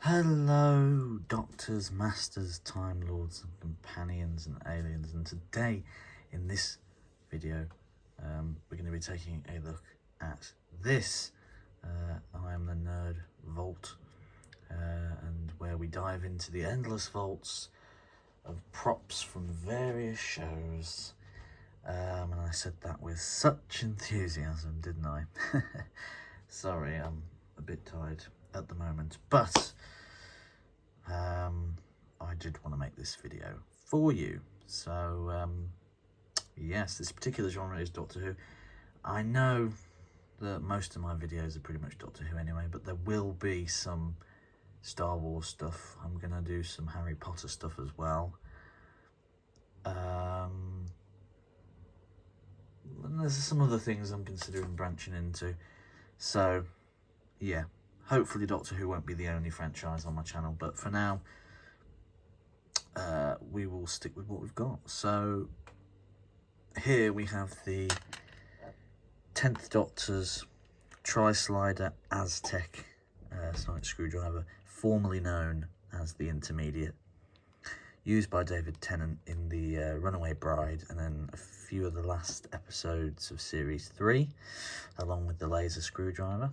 Hello, doctors, masters, time lords, and companions, and aliens. And today, in this video, we're going to be taking a look at this. I am the Nerd Vault, and where we dive into the endless vaults of props from various shows. And I said that with such enthusiasm, didn't I? Sorry, I'm a bit tired at the moment, but I did want to make this video for you. So yes, this particular genre is Doctor Who. I know that most of my videos are pretty much Doctor Who anyway, but there will be some Star Wars stuff. I'm gonna do some Harry Potter stuff as well. And there's some other things I'm considering branching into. So yeah, hopefully Doctor Who won't be the only franchise on my channel, but for now, we will stick with what we've got. So here we have the 10th Doctor's Tri-Slider Aztec sonic screwdriver, formerly known as the Intermediate, used by David Tennant in the Runaway Bride and then a few of the last episodes of Series 3, along with the laser screwdriver,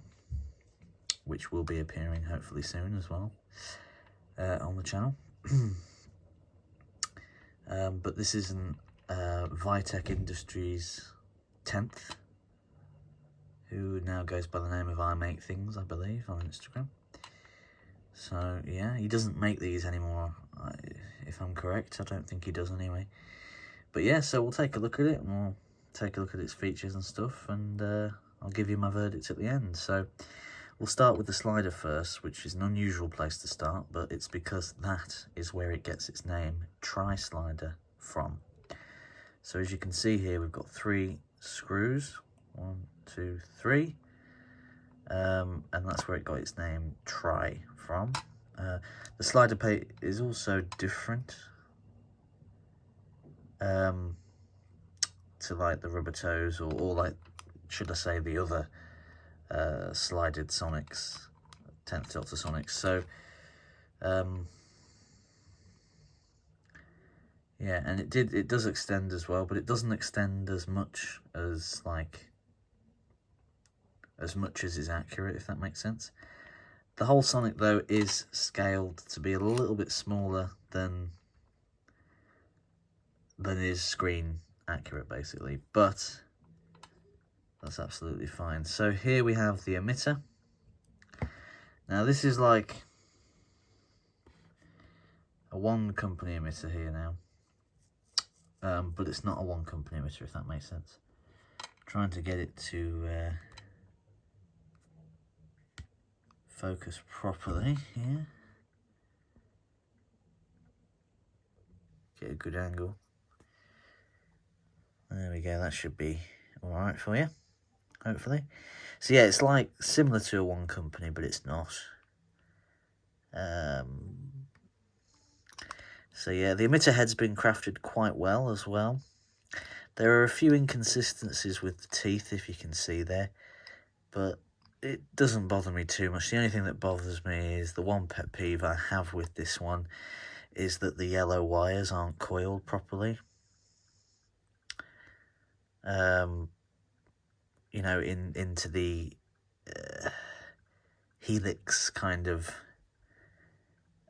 which will be appearing hopefully soon as well on the channel. But this isn't Vitek Industries 10th, who now goes by the name of I Make Things, I believe, on Instagram. So yeah, he doesn't make these anymore, if I'm correct. I don't think he does anyway. But yeah, so we'll take a look at it, and we'll take a look at its features and stuff, and I'll give you my verdict at the end. So we'll start with the slider first, which is an unusual place to start, but it's because that is where it gets its name, Tri-Slider, from. So as you can see here, we've got 3 screws, 1, 2, 3, and that's where it got its name, Tri, from. The slider plate is also different to like the rubber toes, or like, should I say, the other slided Sonics, 10th Doctor Sonics. So yeah, and it does extend as well, but it doesn't extend as much as is accurate, if that makes sense. The whole Sonic though is scaled to be a little bit smaller than is screen accurate, basically, but that's absolutely fine. So here we have the emitter. Now this is like a one company emitter here now, but it's not a one company emitter, if that makes sense. Trying to get it to focus properly here. Get a good angle. There we go, that should be alright for you, hopefully. So yeah, it's like similar to a one company, but it's not. So yeah, the emitter head's been crafted quite well as well. There are a few inconsistencies with the teeth, if you can see there, but it doesn't bother me too much. The only thing that bothers me is the one pet peeve I have with this one is that the yellow wires aren't coiled properly. You know, into the helix kind of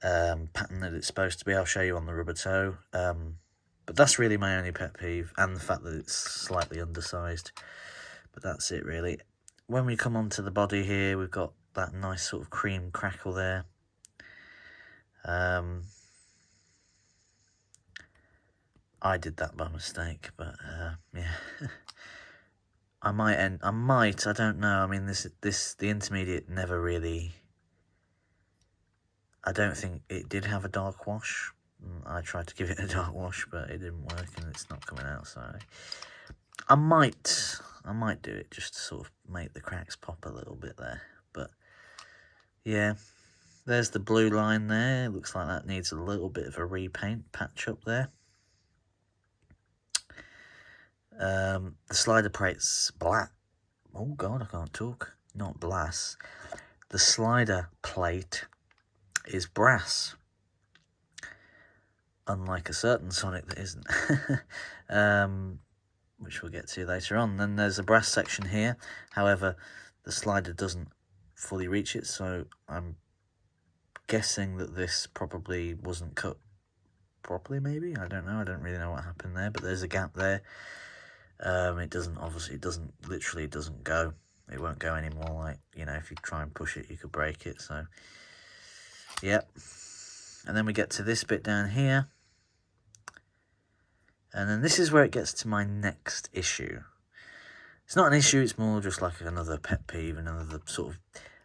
pattern that it's supposed to be. I'll show you on the rubber toe. But that's really my only pet peeve, and the fact that it's slightly undersized. But that's it, really. When we come onto the body here, we've got that nice sort of cream crackle there. I did that by mistake, but yeah. I don't know. I mean, the Intermediate never really, I don't think it did have a dark wash. I tried to give it a dark wash, but it didn't work, and it's not coming out, so I might do it just to sort of make the cracks pop a little bit there. But yeah, there's the blue line there. It looks like that needs a little bit of a repaint patch up there. The slider plate's black. Oh god, I can't talk. Not glass. The slider plate is brass, unlike a certain Sonic that isn't, which we'll get to later on. Then there's a brass section here, however the slider doesn't fully reach it, so I'm guessing that this probably wasn't cut properly, maybe. I don't know, I don't really know what happened there, but there's a gap there. It doesn't literally doesn't go. It won't go anymore. Like, you know, if you try and push it, you could break it. So, yep. And then we get to this bit down here. And then this is where it gets to my next issue. It's not an issue, it's more just like another pet peeve, another sort of...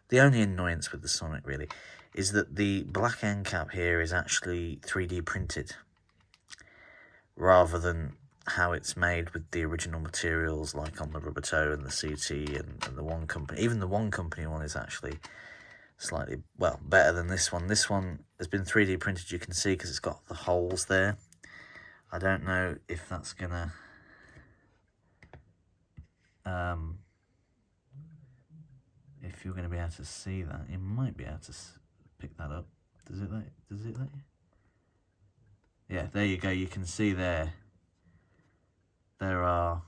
The only annoyance with the Sonic, really, is that the black end cap here is actually 3D printed, rather than how it's made with the original materials, like on the Roberto and the CT and the One Company. Even the One Company one is actually slightly, well, better than this one. This one has been 3D printed, you can see, because it's got the holes there. I don't know if that's gonna if you're gonna be able to see that. You might be able to pick that up. Does it let you? Yeah, there you go. You can see there are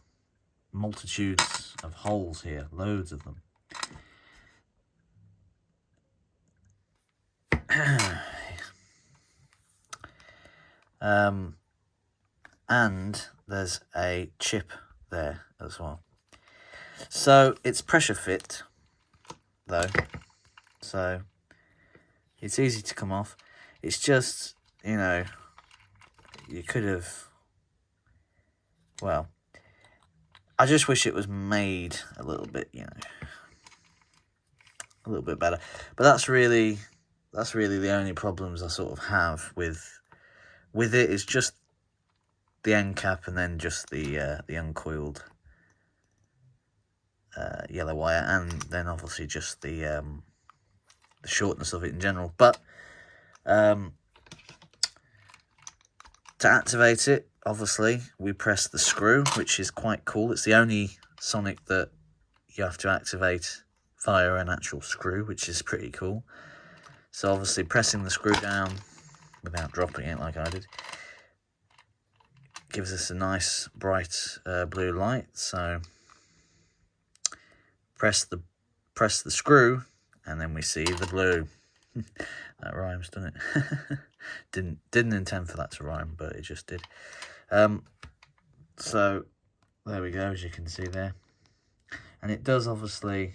multitudes of holes here, loads of them. And there's a chip there as well. So it's pressure fit though, so it's easy to come off. It's just, you know, you could have, well, I just wish it was made a little bit, you know, a little bit better. But that's really the only problems I sort of have with it, is just the end cap, and then just the uncoiled yellow wire, and then obviously just the shortness of it in general. But to activate it, obviously we press the screw, which is quite cool. It's the only Sonic that you have to activate via an actual screw, which is pretty cool. So obviously pressing the screw down without dropping it like I did gives us a nice bright blue light. So press the screw, and then we see the blue. That rhymes, doesn't it? didn't intend for that to rhyme, but it just did. So there we go, as you can see there. And it does, obviously,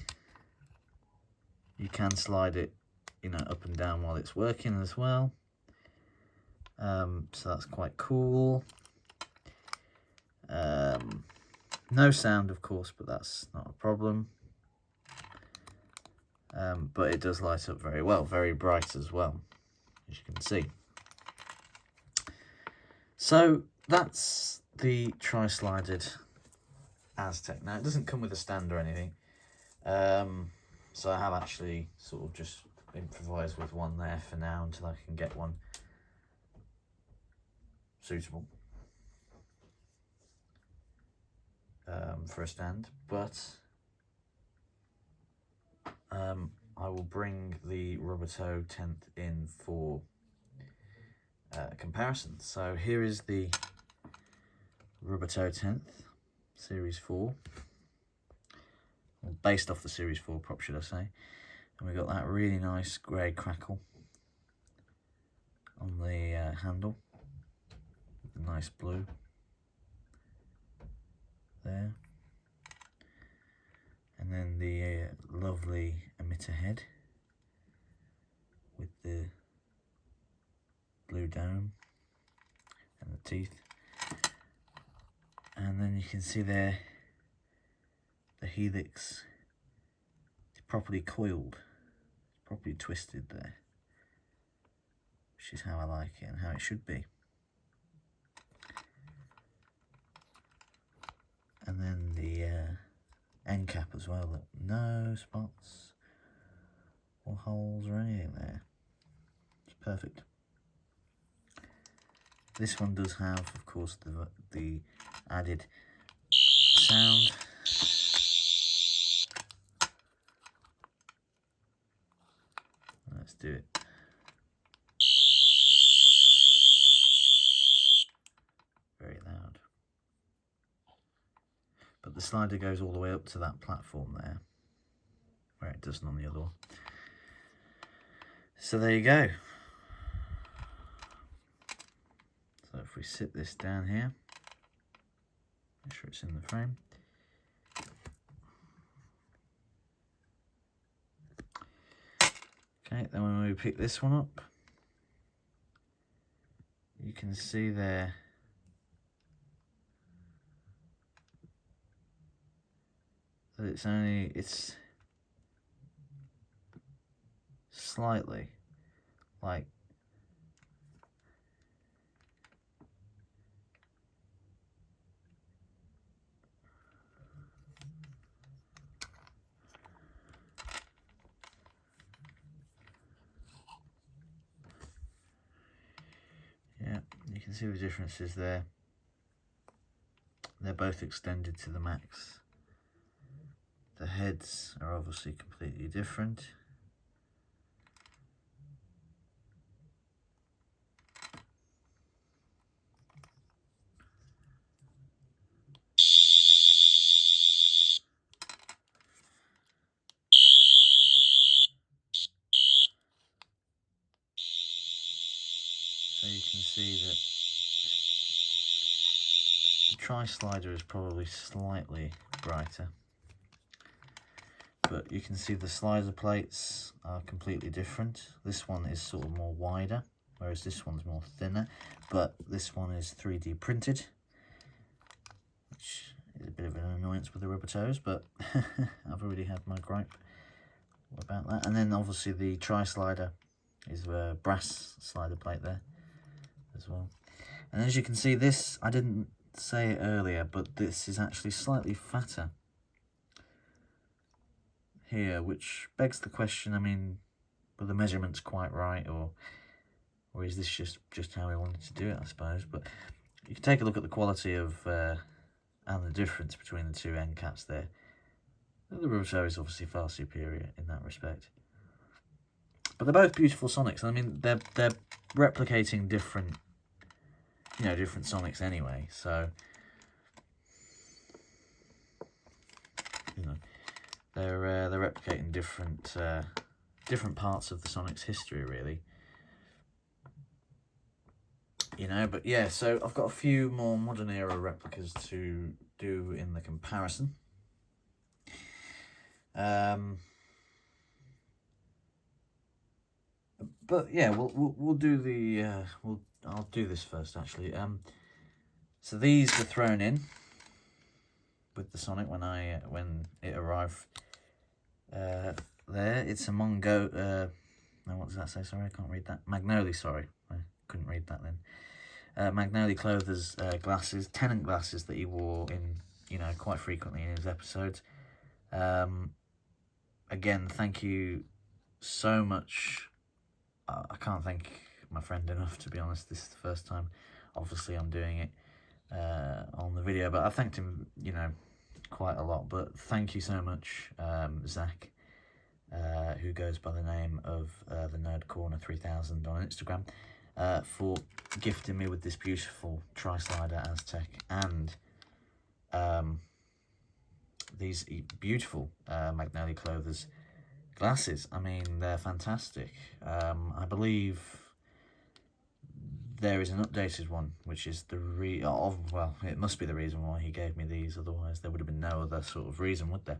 you can slide it, you know, up and down while it's working as well. So that's quite cool. No sound, of course, but that's not a problem. But it does light up very well, very bright as well, as you can see. So that's the tri-slided Aztec. Now, it doesn't come with a stand or anything, so I have actually sort of just improvised with one there for now until I can get one suitable for a stand. But I will bring the Roberto 10th in for comparison. So here is the Roberto 10th Series 4, well, based off the Series 4 prop, should I say. And we've got that really nice grey crackle on the handle, with a nice blue there. And then the lovely emitter head with the blue dome and the teeth. And then you can see there the helix is properly coiled, properly twisted there, which is how I like it and how it should be. And then the end cap as well, look, no spots or holes or anything there. It's perfect. This one does have, of course, the added sound. Let's do it. but the slider goes all the way up to that platform there, where it doesn't on the other one. So there you go. So if we sit this down here, make sure it's in the frame. Okay, then when we pick this one up, you can see there that it's slightly like yeah, you can see the differences there. They're both extended to the max. The heads are obviously completely different. So you can see that the tri-slider is probably slightly brighter, but you can see the slider plates are completely different. This one is sort of more wider, whereas this one's more thinner, but this one is 3D printed, which is a bit of an annoyance with the rubber toes, but I've already had my gripe about that. And then obviously the tri-slider is a brass slider plate there as well. And as you can see, this, I didn't say it earlier, but this is actually slightly fatter here, which begs the question, I mean, were the measurements quite right, or is this just how we wanted to do it, I suppose. But you can take a look at the quality of and the difference between the two end caps there. The roberto is obviously far superior in that respect, but they're both beautiful Sonics. I mean, they're replicating different, you know, different Sonics anyway, so you know, they're replicating different different parts of the Sonic's history, really. You know, but yeah, so I've got a few more modern era replicas to do in the comparison. But yeah, we'll do the I'll do this first actually. So these were thrown in with the Sonic when it arrived. There, it's a Mongo. No, what does that say? Sorry, I can't read that. Magnoli, sorry, I couldn't read that then. Magnoli Clothes glasses, Tennant glasses that he wore in, you know, quite frequently in his episodes. Again, thank you so much. I can't thank my friend enough, to be honest. This is the first time, obviously, I'm doing it on the video, but I thanked him, you know, quite a lot. But thank you so much, Zach, who goes by the name of the Nerd Corner 3000 on Instagram, for gifting me with this beautiful tri-slider Aztec and these beautiful Magnoli Clothes glasses. I mean, they're fantastic. I believe there is an updated one, which is the well, it must be the reason why he gave me these, otherwise there would have been no other sort of reason, would there?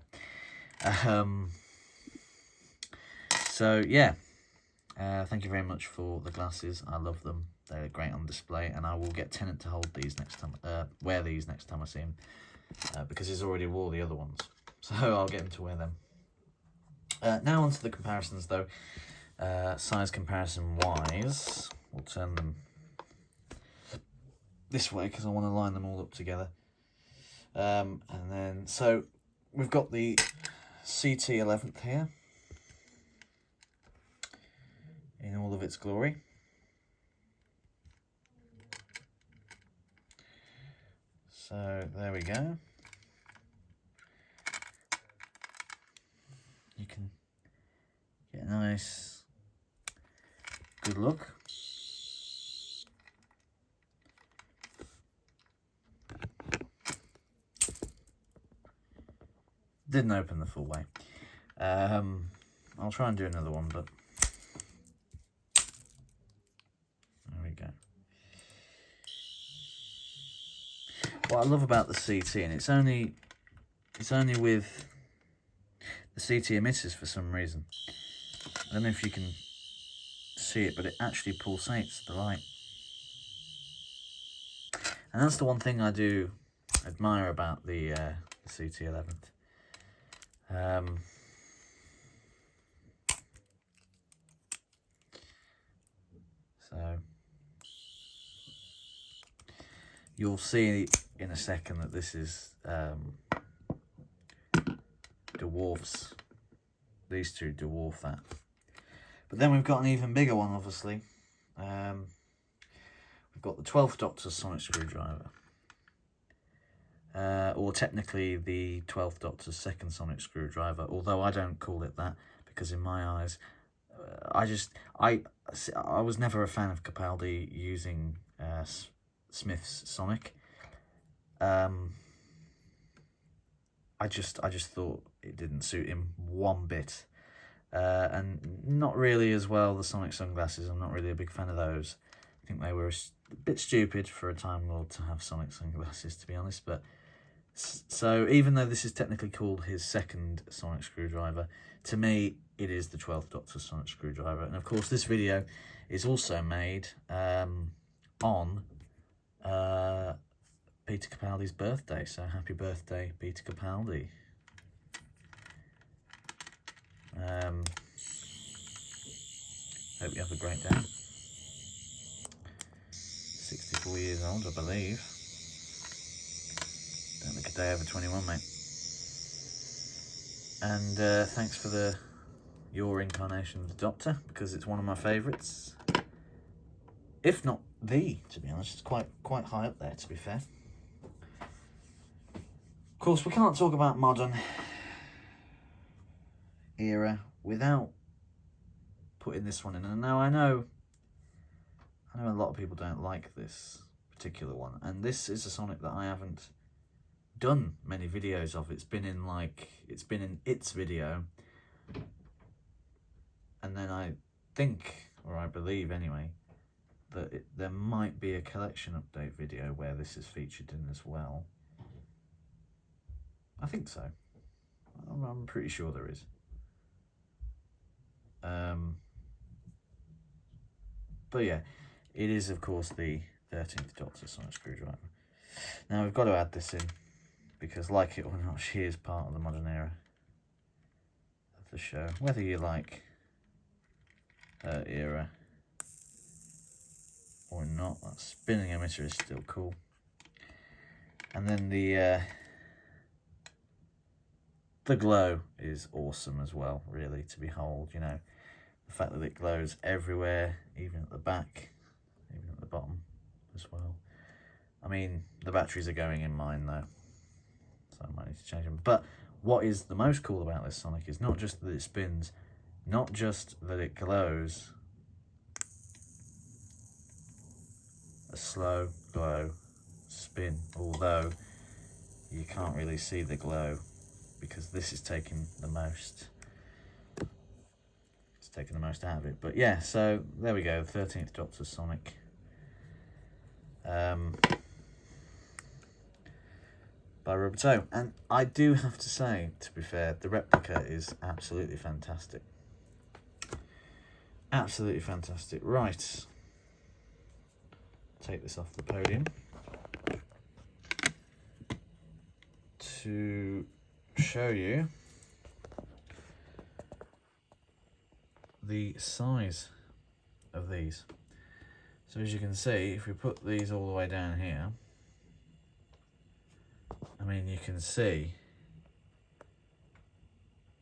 So yeah, thank you very much for the glasses. I love them. They're great on display, and I will get Tennant to hold these next time, wear these next time I see him, because he's already wore the other ones, so I'll get him to wear them. Now on to the comparisons though. Size comparison wise, we'll turn them this way because I want to line them all up together. And then, so we've got the CT 11th here in all of its glory. So there we go. You can get a nice, good look. didn't open the full way. I'll try and do another one, but there we go. What I love about the CT, and it's only with the CT emitters for some reason. I don't know if you can see it, but it actually pulsates the light. And that's the one thing I do admire about the CT11. So you'll see in a second that this is dwarfs. These two dwarf that. But then we've got an even bigger one, obviously. We've got the 12th Doctor's sonic screwdriver. Or technically the 12th Doctor's second sonic screwdriver, although I don't call it that, because in my eyes, I was never a fan of Capaldi using Smith's sonic. I just thought it didn't suit him one bit. And not really as well the sonic sunglasses. I'm not really a big fan of those. I think they were a bit stupid for a Time Lord to have sonic sunglasses, to be honest. But so even though this is technically called his second sonic screwdriver, to me it is the 12th Doctor's sonic screwdriver. And of course this video is also made on Peter Capaldi's birthday. So happy birthday, Peter Capaldi. Hope you have a great day. 64 years old, I believe. Don't look a day over 21, mate. And thanks for your incarnation of the Doctor, because it's one of my favourites. If not the, to be honest. It's quite high up there, to be fair. Of course, we can't talk about modern era without putting this one in. And now I know a lot of people don't like this particular one, and this is a Sonic that I haven't done many videos of. It's been in its video, and then I think, or I believe anyway, that there might be a collection update video where this is featured in as well. I think so. I'm pretty sure there is. But yeah, it is of course the 13th Doctor's sonic screwdriver. Now we've got to add this in, because like it or not, she is part of the modern era of the show. Whether you like her era or not, that spinning emitter is still cool. And then the glow is awesome as well, really, to behold. You know, the fact that it glows everywhere, even at the back, even at the bottom as well. I mean, the batteries are going in mine though, so I might need to change them. But what is the most cool about this Sonic is not just that it spins, not just that it glows. A slow glow spin, although you can't really see the glow because this is taking the most. It's taking the most out of it. But yeah, so there we go, 13th Doctor's Sonic. By Roberto. And I do have to say, to be fair, the replica is absolutely fantastic. Absolutely fantastic. Right. Take this off the podium to show you the size of these. So as you can see, if we put these all the way down here, I mean, you can see,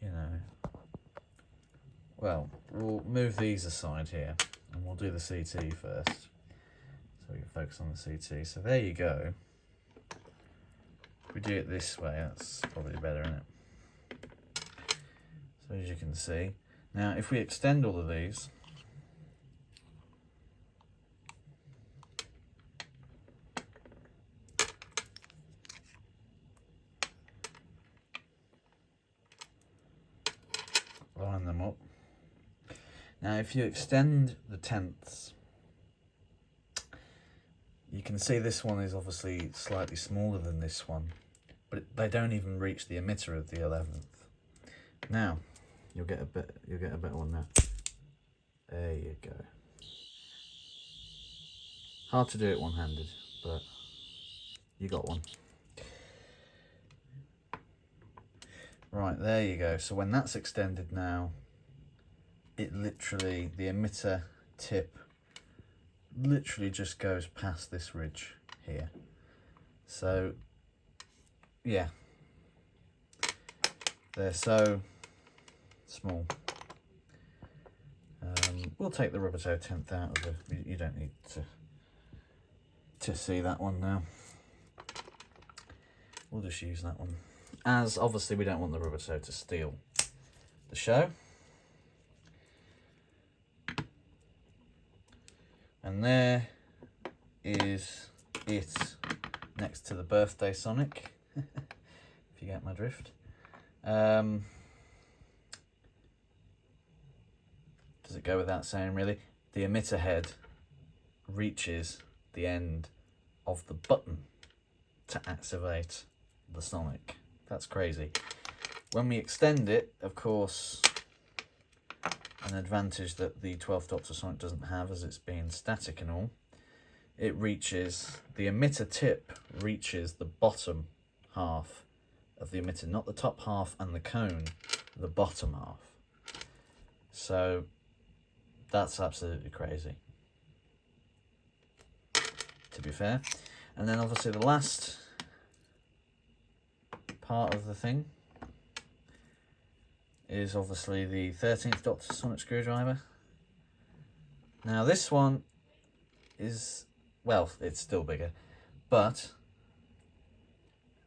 you know, well, we'll move these aside here and we'll do the CT first. So we can focus on the CT. So there you go. If we do it this way, that's probably better, isn't it? So as you can see, now if we extend all of these, line them up. Now if you extend the tenths, you can see this one is obviously slightly smaller than this one, but they don't even reach the emitter of the 11th. Now you'll get a better one now. There you go. Hard to do it one-handed, but you got one. Right, there you go. So when that's extended now, it literally, the emitter tip literally just goes past this ridge here. So yeah, they're so small. We'll take the rubber toe 10th out of the, you don't need to see that one now. We'll just use that one, as obviously we don't want the rubber toe to steal the show. And there is it next to the birthday Sonic, if you get my drift. Does it go without saying, really? The emitter head reaches the end of the button to activate the Sonic. That's crazy. When we extend it, of course, an advantage that the 12th Doctor Sonic doesn't have, as it's being static and all, it reaches, the emitter tip reaches the bottom half of the emitter, not the top half and the cone, the bottom half. So that's absolutely crazy, to be fair. And then obviously the last part of the thing is obviously the 13th Doctor Sonic screwdriver. Now this one is, well, it's still bigger, but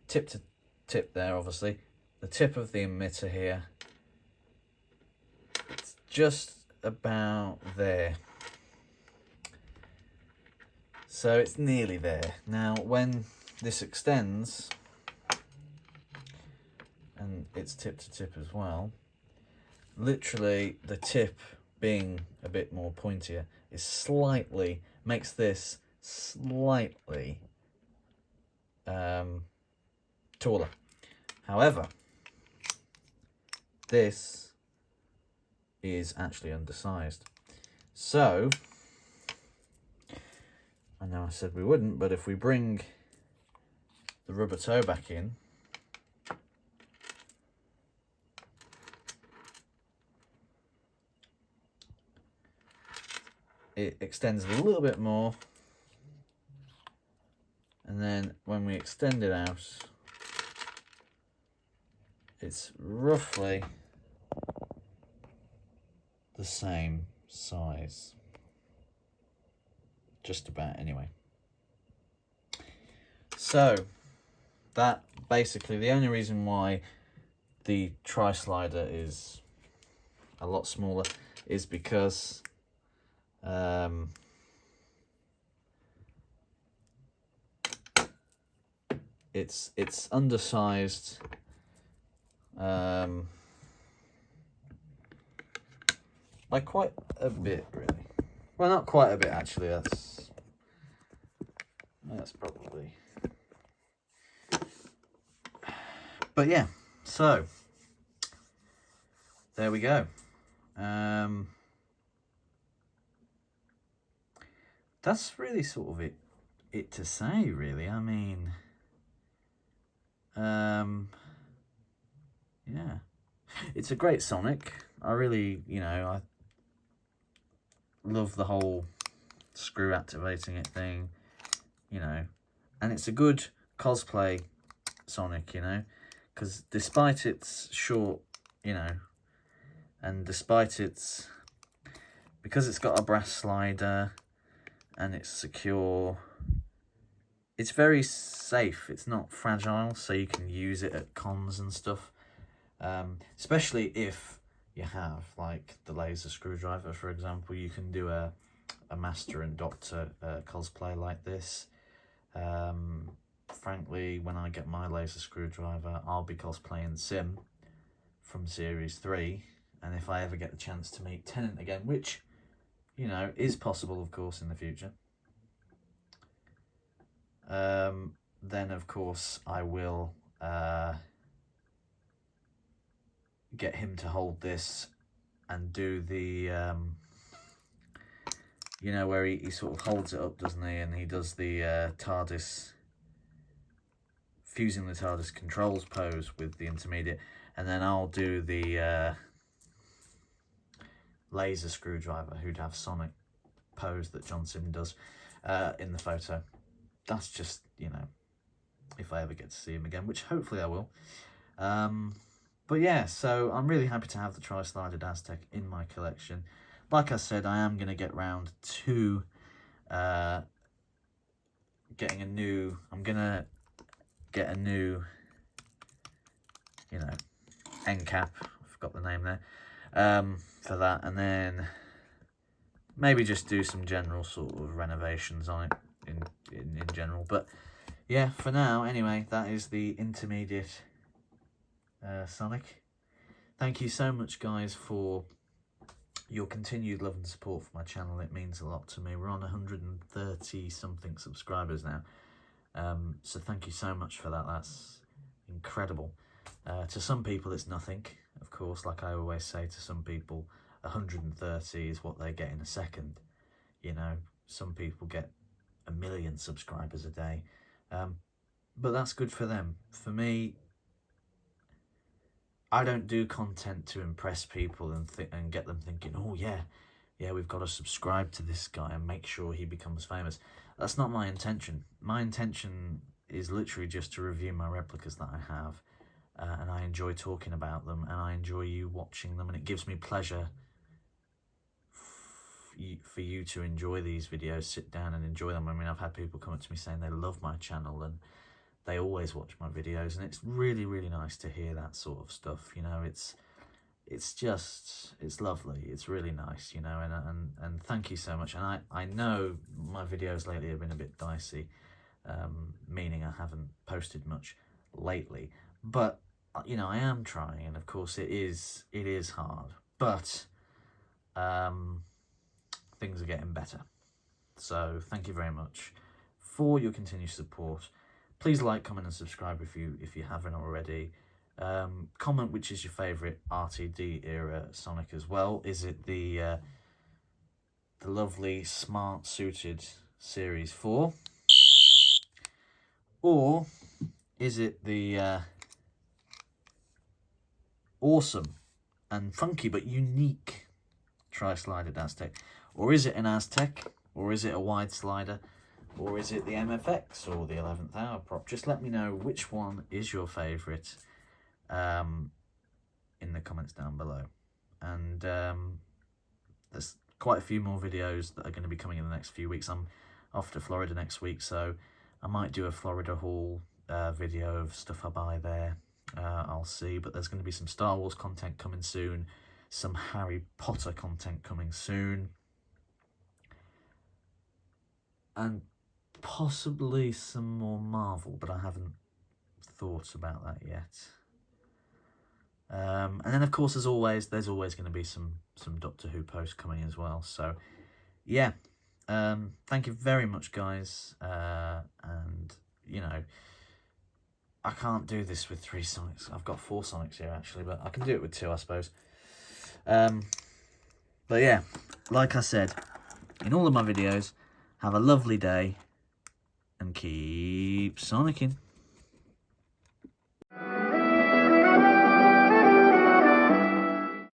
tip to tip there, obviously. The tip of the emitter here, it's just about there. So it's nearly there. Now when this extends, and it's tip to tip as well, literally the tip being a bit more pointier is slightly, makes this slightly taller. However, this is actually undersized. So, I know I said we wouldn't, but if we bring the rubber toe back in, it extends a little bit more, and then when we extend it out, it's roughly the same size, just about anyway. So that basically, the only reason why the tri-slider is a lot smaller is because it's undersized by quite a bit, really. Well, not quite a bit, actually. That's probably. But yeah, so there we go. That's really sort of it to say, really. I mean, yeah, it's a great Sonic. I really, I love the whole screw activating it thing, and it's a good cosplay Sonic, because despite its short, and despite its, because it's got a brass slider and it's secure, it's very safe. It's not fragile, so you can use it at cons and stuff, especially if you have like the laser screwdriver, for example. You can do a Master and Doctor cosplay like this. Frankly, when I get my laser screwdriver, I'll be cosplaying Sim from Series 3, And if I ever get the chance to meet Tennant again, which, you know, is possible, of course, in the future, then, of course, I will get him to hold this and do the, you know, where he sort of holds it up, doesn't he? And he does the TARDIS, fusing the TARDIS controls pose with the intermediate. And then I'll do the laser screwdriver, who'd have Sonic pose that John Sim does in the photo. That's just, you know, if I ever get to see him again, which hopefully I will. But yeah, so I'm really happy to have the tri-slided Aztec in my collection. Like I said, I am going to get round to getting a new... I'm going to get a new, you know, end cap. I forgot the name there. For that, and then maybe just do some general sort of renovations on it in general. But yeah, for now, anyway, that is the intermediate Sonic. Thank you so much, guys, for your continued love and support for my channel. It means a lot to me. We're on 130 something subscribers now, so thank you so much for that. That's incredible. To some people it's nothing, of course. Like I always say, to some people 130 is what they get in a second. You know, some people get 1 million subscribers a day, but that's good for them. For me, I don't do content to impress people and get them thinking, oh yeah, we've got to subscribe to this guy and make sure he becomes famous. That's not my intention. My intention is literally just to review my replicas that I have, and I enjoy talking about them, and I enjoy you watching them, and it gives me pleasure for you to enjoy these videos, sit down and enjoy them. I mean, I've had people come up to me saying they love my channel and they always watch my videos, and it's really, really nice to hear that sort of stuff. You know, it's lovely. It's really nice, you know, and thank you so much. And I know my videos lately have been a bit dicey, meaning I haven't posted much lately, but you know, I am trying, and of course it is hard, but things are getting better. So thank you very much for your continued support. Please like, comment and subscribe if you haven't already. Comment which is your favourite RTD era Sonic as well. Is it the lovely smart suited Series 4, or is it the awesome and funky but unique tri-slided Aztec? Or is it an Aztec? Or is it a wide slider? Or is it the MFX or the 11th hour prop? Just let me know which one is your favourite in the comments down below. And there's quite a few more videos that are going to be coming in the next few weeks. I'm off to Florida next week, so I might do a Florida haul video of stuff I buy there. I'll see, but there's going to be some Star Wars content coming soon, some Harry Potter content coming soon, and possibly some more Marvel, but I haven't thought about that yet. And then, of course, as always, there's always going to be some Doctor Who posts coming as well. So, yeah, thank you very much, guys. And, you know, I can't do this with 3 Sonics. I've got 4 Sonics here, actually, but I can do it with 2, I suppose. But, yeah, like I said, in all of my videos, have a lovely day and keep Sonicking.